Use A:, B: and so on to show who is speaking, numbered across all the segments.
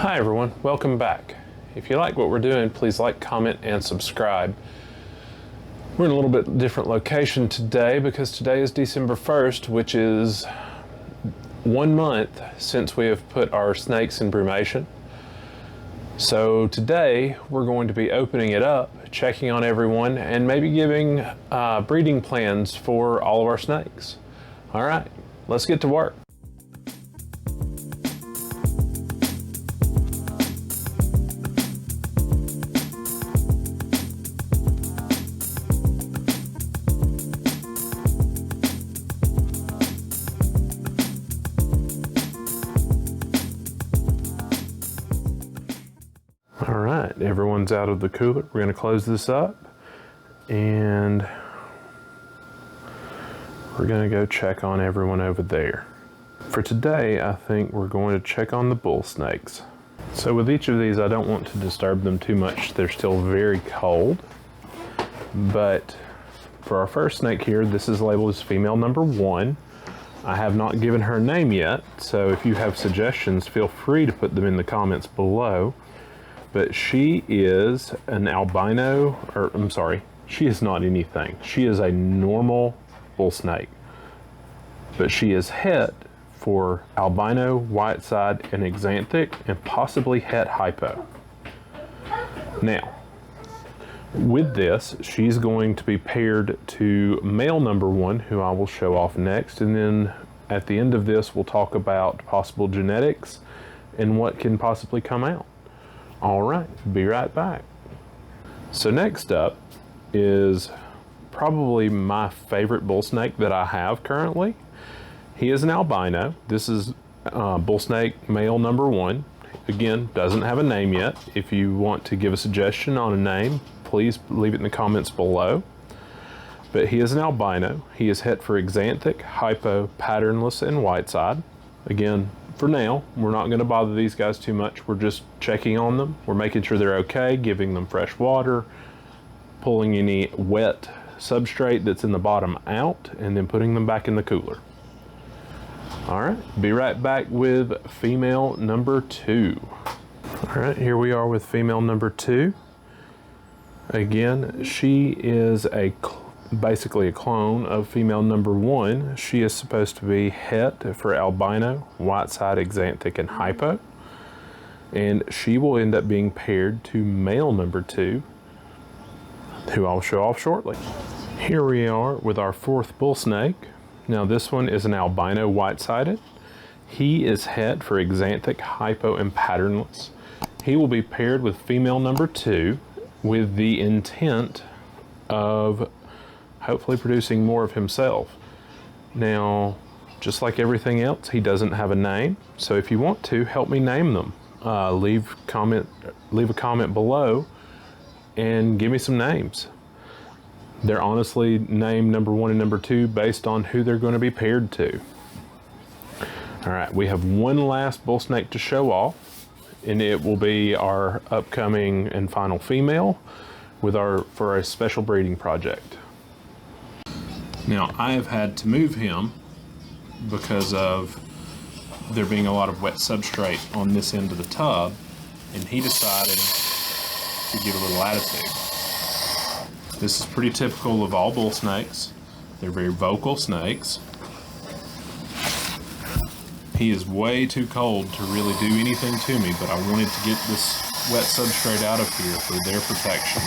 A: Hi everyone, welcome back. If you like what we're doing, please like, comment, and subscribe. We're in a little bit different location today because today is December 1st, which is 1 month since we have put our snakes in brumation. So today we're going to be opening it up, checking on everyone, and maybe giving breeding plans for all of our snakes. All right, let's get to work. All right, everyone's out of the cooler. We're gonna close this up and we're gonna go check on everyone over there. For today, I think we're going to check on the bull snakes. So with each of these, I don't want to disturb them too much. They're still very cold. But for our first snake here, this is labeled as female number 1. I have not given her a name yet, so if you have suggestions, feel free to put them in the comments below. But she is an albino, or I'm sorry, she is not anything. She is a normal bull snake. But she is het for albino, white-side, and axanthic, and possibly het hypo. Now, with this, she's going to be paired to male number 1, who I will show off next. And then at the end of this, we'll talk about possible genetics and what can possibly come out. All right, be right back. So next up is probably my favorite bull snake that I have currently. He is an albino. This is bull snake male number 1. Again, doesn't have a name yet. If you want to give a suggestion on a name, please leave it in the comments below. But he is an albino. He is het for axanthic, hypo, patternless, and white-side. Again, for now, we're not going to bother these guys too much. We're just checking on them. We're making sure they're okay, giving them fresh water, pulling any wet substrate that's in the bottom out, and then putting them back in the cooler. All right, be right back with female number 2. All right, here we are with female number 2. Again, she is basically a clone of female number 1. She is supposed to be het for albino, white-side, axanthic, and hypo. And she will end up being paired to male number 2, who I'll show off shortly. Here we are with our 4th bull snake. Now this one is an albino white-sided. He is het for axanthic, hypo, and patternless. He will be paired with female number 2 with the intent of hopefully producing more of himself. Now, just like everything else, he doesn't have a name. So if you want to, help me name them. Leave a comment below and give me some names. They're honestly named number 1 and number 2 based on who they're going to be paired to. All right, we have one last bull snake to show off, and it will be our upcoming and final female for a special breeding project. Now, I have had to move him because of there being a lot of wet substrate on this end of the tub, and he decided to give a little attitude. This is pretty typical of all bull snakes. They're very vocal snakes. He is way too cold to really do anything to me, but I wanted to get this wet substrate out of here for their protection.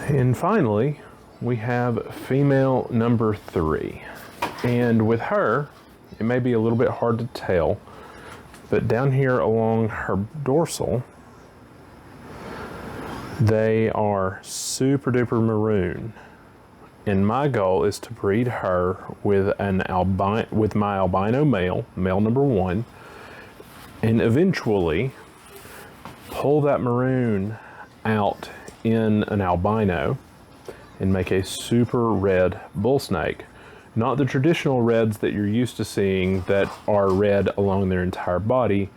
A: And finally, we have female number 3. And with her, it may be a little bit hard to tell, but down here along her dorsal, they are super duper maroon. And my goal is to breed her with my albino male number 1, and eventually pull that maroon out in an albino and make a super red bull snake. Not the traditional reds that you're used to seeing that are red along their entire body,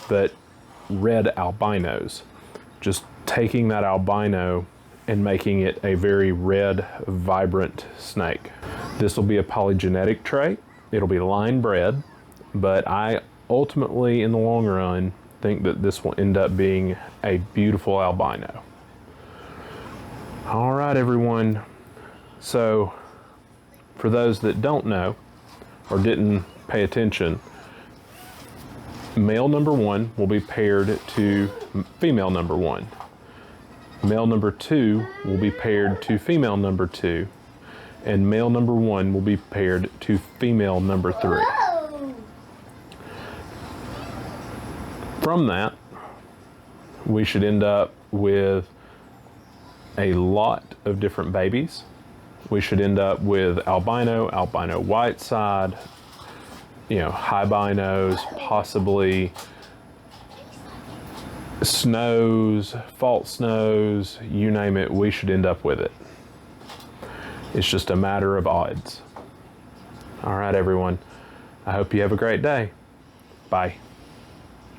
A: but red albinos. Just taking that albino and making it a very red, vibrant snake. This will be a polygenetic trait, it'll be line bred, but I ultimately, in the long run, think that this will end up being a beautiful albino. All right, everyone. So, for those that don't know or didn't pay attention, male number 1 will be paired to female number 1. Male number 2 will be paired to female number 2. And male number 1 will be paired to female number 3. From that, we should end up with a lot of different babies. We should end up with albino, albino whiteside, hibinos, possibly snows, false snows, you name it, we should end up with it. It's just a matter of odds. All right, everyone. I hope you have a great day. Bye.